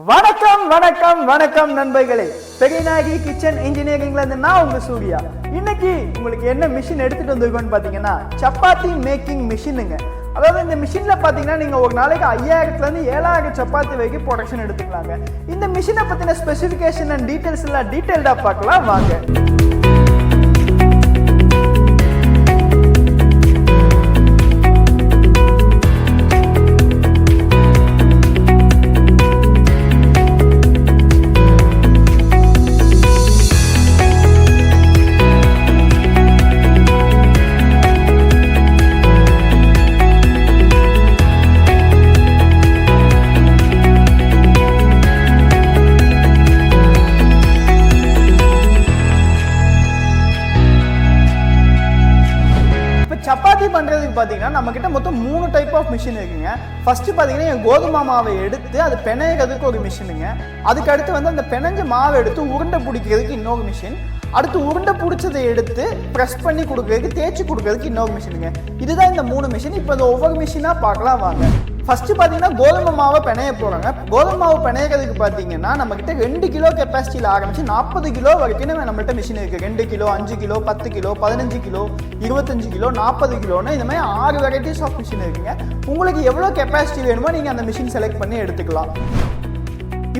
வணக்கம் வணக்கம் வணக்கம் நண்பர்களே. பெரியநாயகி கிச்சன் இன்ஜினியரிங்ல இருந்து நான் உங்க சூர்யா. இன்னைக்கு உங்களுக்கு என்ன மிஷின் எடுத்துட்டு வந்திருக்கோம்னு பாத்தீங்கன்னா சப்பாத்தி மேக்கிங் மிஷினுங்க. அதாவது இந்த மிஷின்ல பாத்தீங்கன்னா நீங்க ஒரு நாளைக்கு 5000ல இருந்து 7000 சப்பாத்தி வரைக்கும் ப்ரொடக்ஷன் எடுத்துக்கலாங்க. இந்த மிஷினை பத்தின ஸ்பெசிஃபிகேஷன் அண்ட் டீடைல்ஸ் எல்லாம் டீடைல்டா பார்க்கலாம் வாங்க. சப்பாத்தி பண்றதுக்கு பாத்தீங்கன்னா நம்ம கிட்ட மொத்தம் 3 டைப் ஆஃப் மிஷின் இருக்குங்க. ஃபர்ஸ்ட் பாத்தீங்கன்னா கோதுமை மாவை எடுத்து அது பிணையறதுக்கு ஒரு மிஷினுங்க. அதுக்கு அடுத்து வந்து அந்த பிணைஞ்ச மாவை எடுத்து உருண்டை பிடிக்கிறதுக்கு இன்னொரு மிஷின். அடுத்து உருண்டை பிடிச்சதை எடுத்து ப்ரெஸ் பண்ணி கொடுக்கறதுக்கு தேய்ச்சி கொடுக்கறதுக்கு இன்னொரு மிஷினுங்க. இதுதான் இந்த 3 மிஷின். இப்போ இந்த ஒவ்வொரு மிஷினா பார்க்கலாம் வாங்க. ஃபர்ஸ்ட் பாத்தீங்கன்னா கோதுமை மாவை பிணைய போறாங்க. கோதுமை மாவு பிணையறதுக்கு பாத்தீங்கன்னா நம்ம கிட்ட 2 கிலோ கெப்பாசிட்டியில ஆரம்பிச்சு 40 கிலோ வரைக்கும் நம்மள்ட்ட மிஷின் இருக்கு. 2 kilo, 5 kilo, 10 kilo, 15 kilo, 25 kilo, 40 கிலோன்னு இந்த மாதிரி 6 வெரைட்டிஸ் ஆஃப் மிஷின் இருக்குங்க. உங்களுக்கு எவ்வளவு கெப்பாசிட்டி வேணுமோ நீங்க அந்த மிஷின் செலக்ட் பண்ணி எடுத்துக்கலாம்.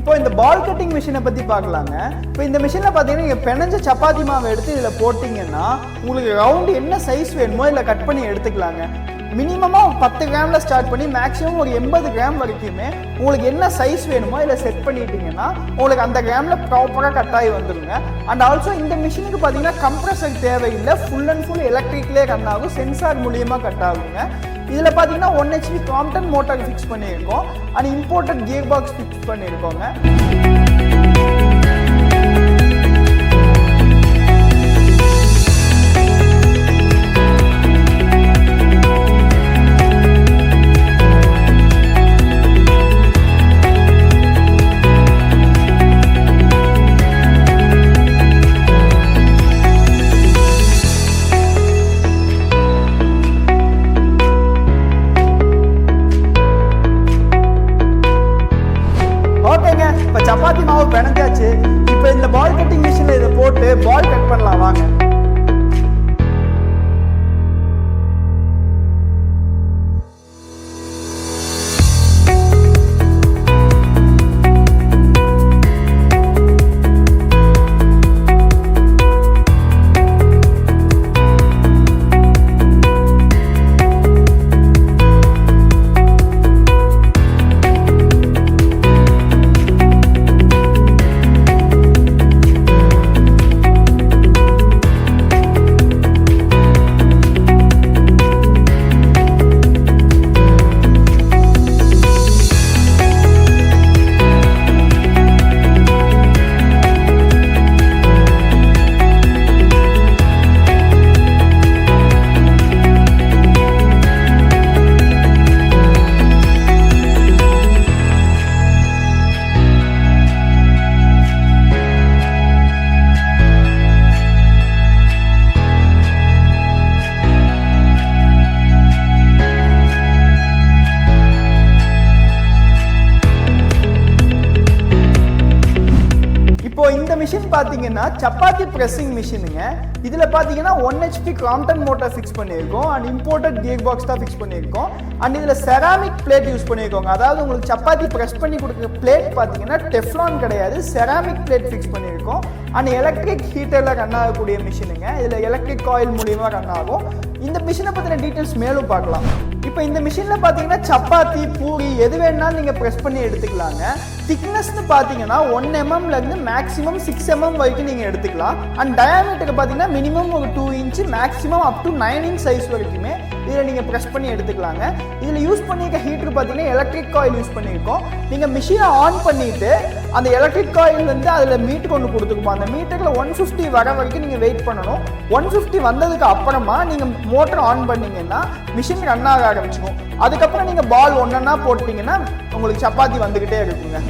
இப்போ இந்த பால் கட்டிங் மிஷினை பத்தி பார்க்கலாங்க. இப்போ இந்த மிஷின்ல பாத்தீங்கன்னா நீங்க பிணைஞ்ச சப்பாத்தி மாவை எடுத்து இதுல போட்டீங்கன்னா உங்களுக்கு ரவுண்ட் என்ன சைஸ் வேணுமோ இதுல கட் பண்ணி எடுத்துக்கலாங்க. மினிமமா 10 கிராம்ல ஸ்டார்ட் பண்ணி மேக்ஸிமம் ஒரு 80 கிராம் வரைக்குமே உங்களுக்கு என்ன சைஸ் வேணுமோ இதில் செட் பண்ணிட்டீங்கன்னா உங்களுக்கு அந்த கிராம்ல ப்ராப்பராக கட் ஆகி வந்துடுங்க. அண்ட் ஆல்சோ இந்த மிஷினுக்கு பார்த்தீங்கன்னா கம்ப்ரஸர் தேவையில்லை, ஃபுல் அண்ட் ஃபுல் எலக்ட்ரிக்லேயே ரன் ஆகும், சென்சார் மூலியமா கட் ஆகுங்க. இதில் பார்த்தீங்கன்னா 1 HP காம்டன் மோட்டார் ஃபிக்ஸ் பண்ணியிருக்கோம் and imported gear box fix பண்ணியிருக்கோங்க. இப்போ சப்பாத்தி மாவு பிணைஞ்சாச்சு. இப்போ இந்த பால் கட்டிங் மிஷின்ல இதை போட்டு பால் கட் பண்ணலாம் வாங்க. இந்த மிஷின் பாத்தீங்கன்னா சப்பாத்தி பிரஸிங் மிஷினுங்க. இதுல பாத்தீங்கன்னா 1 HP காம்டன் மோட்டார் ஃபிக்ஸ் பண்ணியிருக்கோம் அண்ட் இம்போர்ட்டட் கியர் பாக்ஸ் தான் ஃபிக்ஸ் பண்ணியிருக்கோம். அண்ட் இதுல செராமிக் பிளேட் யூஸ் பண்ணியிருக்கோங்க. அதாவது உங்களுக்கு சப்பாத்தி பிரஸ் பண்ணி கொடுக்குற பிளேட் பாத்தீங்கன்னா டெஃப்லான் கிடையாது, செராமிக் பிளேட் ஃபிக்ஸ் பண்ணியிருக்கோம். அண்ட் எலக்ட்ரிக் ஹீட்டர்ல ரன் ஆகக்கூடிய மிஷினுங்க. இதுல எலக்ட்ரிக் காயில் மூலியமா ரன் ஆகும். இந்த மிஷினை பத்தின டீடைல்ஸ் மேலும் பார்க்கலாம். இப்போ இந்த மிஷின்ல பாத்தீங்கன்னா சப்பாத்தி, பூரி எது வேணாலும் நீங்க பிரஸ் பண்ணி எடுத்துக்கலாங்க. திக்னஸ்னு பாத்தீங்கன்னா 1 mmல இருந்து மேக்ஸிமம் 6 mm வரைக்கும் நீங்க எடுத்துக்கலாம். அண்ட் டயாமீட்டர் பாத்தீங்கன்னா மினிமம் ஒரு 2 inch, maximum up to 9 inch size வரைக்குமே இதில் நீங்க பிரஸ் பண்ணி எடுத்துக்கலாங்க. இதுல யூஸ் பண்ணிருக்க ஹீட்டர் பாத்தீங்கன்னா எலக்ட்ரிக் காயில் யூஸ் பண்ணியிருக்கோம். நீங்க மிஷினை ஆன் பண்ணிட்டு அந்த எலக்ட்ரிக் காயில் வந்து அதுல மீட் கொண்டு கொடுத்துக்குமா. அந்த மீட்டர்ல 150 வர வரைக்கும் நீங்க வெயிட் பண்ணணும். 150 வந்ததுக்கு அப்புறமா நீங்க மோட்டர் ஆன் பண்ணீங்கன்னா மிஷின் ரன் ஆக ஆரம்பிச்சுக்கும். அதுக்கப்புறம் நீங்க பால் ஒன்னொன்னா போட்டீங்கன்னா உங்களுக்கு சப்பாத்தி வந்துகிட்டே இருக்குங்க.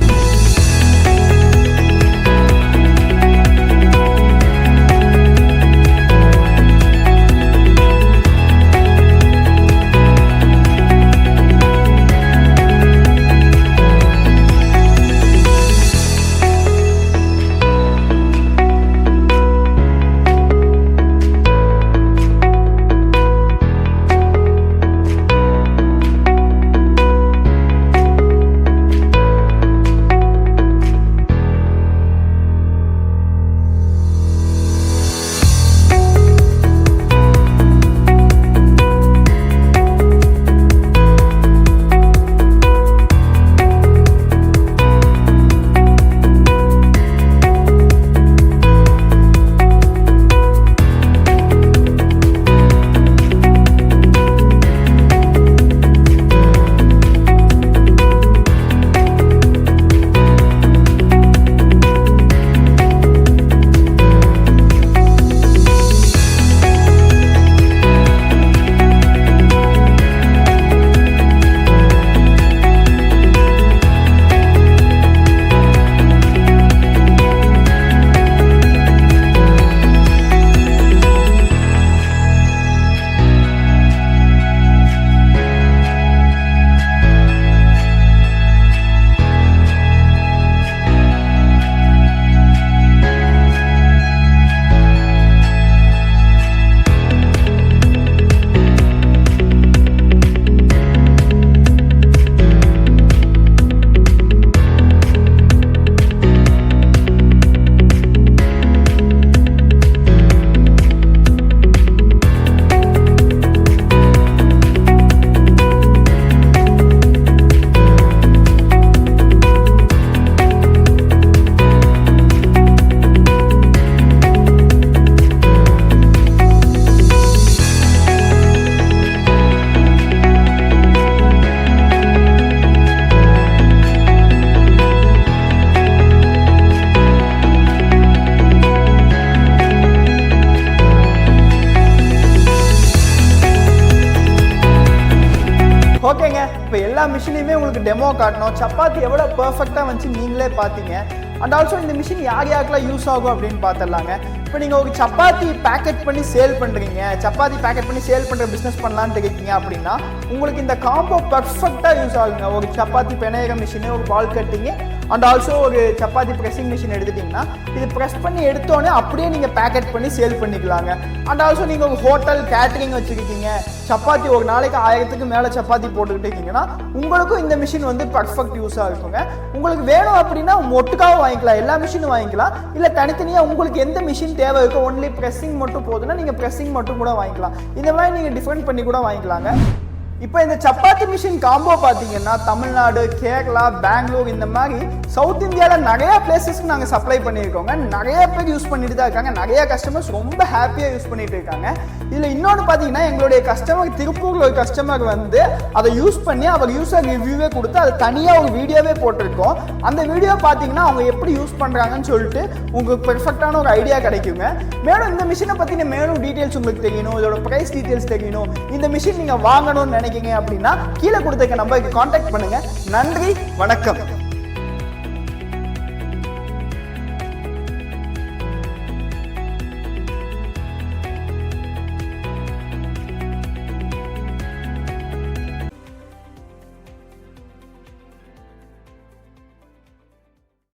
ஓகேங்க, இப்போ எல்லா மிஷினையுமே உங்களுக்கு டெமோ காட்டணும். சப்பாத்தி எவ்வளோ பர்ஃபெக்டாக வந்துச்சு நீங்களே பார்த்தீங்க. அண்ட் ஆல்சோ இந்த மிஷின் யார் யாருக்கெல்லாம் யூஸ் ஆகும் அப்படின்னு பார்த்துடலாங்க. இப்போ நீங்கள் ஒரு சப்பாத்தி பேக்கெட் பண்ணி சேல் பண்ணுறீங்க, சப்பாத்தி பேக்கெட் பண்ணி சேல் பண்ணுற பிஸ்னஸ் பண்ணலான்னு இருக்கீங்க அப்படின்னா உங்களுக்கு இந்த காம்போ பர்ஃபெக்டாக யூஸ் ஆகுங்க. ஒரு சப்பாத்தி பெனையற மிஷினு, ஒரு பால் கட்டிங்கு அண்ட் ஆல்சோ ஒரு சப்பாத்தி ப்ரெஸ்ஸிங் மிஷின் எடுத்துட்டிங்கன்னா இது ப்ரெஸ் பண்ணி எடுத்தோடனே அப்படியே நீங்கள் பேக்கெட் பண்ணி சேல் பண்ணிக்கலாங்க. அண்ட் ஆல்சோ நீங்கள் ஒரு ஹோட்டல் கேட்ரிங் வச்சுருக்கீங்க, சப்பாத்தி ஒரு நாளைக்கு 1000க்கு மேலே சப்பாத்தி போட்டுக்கிட்டு இருக்கீங்கன்னா உங்களுக்கும் இந்த மிஷின் வந்து பர்ஃபெக்ட் யூஸாக இருக்குங்க. உங்களுக்கு வேணும் அப்படின்னா ஒட்டுக்காக வாங்கிக்கலாம், எல்லா மிஷினும் வாங்கிக்கலாம். இல்லை தனித்தனியாக உங்களுக்கு எந்த மிஷின் தேவை இருக்கோ, ஒன்லி ப்ரெஸ்ஸிங் மட்டும் போதுன்னா நீங்கள் ப்ரெஸ்ஸிங் மட்டும் கூட வாங்கிக்கலாம். இந்த மாதிரி நீங்கள் டிஃபரெண்ட் பண்ணி கூட வாங்கிக்கலாங்க. இப்போ இந்த சப்பாத்தி மிஷின் காம்போ பார்த்தீங்கன்னா தமிழ்நாடு, கேரளா, பெங்களூர் இந்த மாதிரி சவுத் இந்தியாவில் நிறையா பிளேசஸ்க்கு நாங்கள் சப்ளை பண்ணியிருக்கோங்க. நிறைய பேர் யூஸ் பண்ணிட்டு தான் இருக்காங்க. நிறைய கஸ்டமர்ஸ் ரொம்ப ஹாப்பியாக யூஸ் பண்ணிட்டு இருக்காங்க. இதில் இன்னொன்று பார்த்தீங்கன்னா எங்களுடைய கஸ்டமர் திருப்பூரில் ஒரு கஸ்டமர் வந்து அதை யூஸ் பண்ணி அவர் யூஸர் ரிவ்யூவே கொடுத்து அதை தனியாக ஒரு வீடியோவே போட்டிருக்கோம். அந்த வீடியோ பார்த்தீங்கன்னா அவங்க எப்படி யூஸ் பண்ணுறாங்கன்னு சொல்லிட்டு உங்களுக்கு பெர்ஃபெக்டான ஒரு ஐடியா கிடைக்குங்க. மேலும் இந்த மிஷினை பற்றின மேலும் டீட்டெயில்ஸ் உங்களுக்கு தெரியணும், இதோட ப்ரைஸ் டீட்டெயில்ஸ் தெரியணும், இந்த மிஷின் நீங்கள் வாங்கணும்னு நினைக்கிறீங்க அப்படின்னா கீழே கொடுத்துருக்க நம்பருக்கு கான்டாக்ட் பண்ணுங்க. நன்றி, வணக்கம்.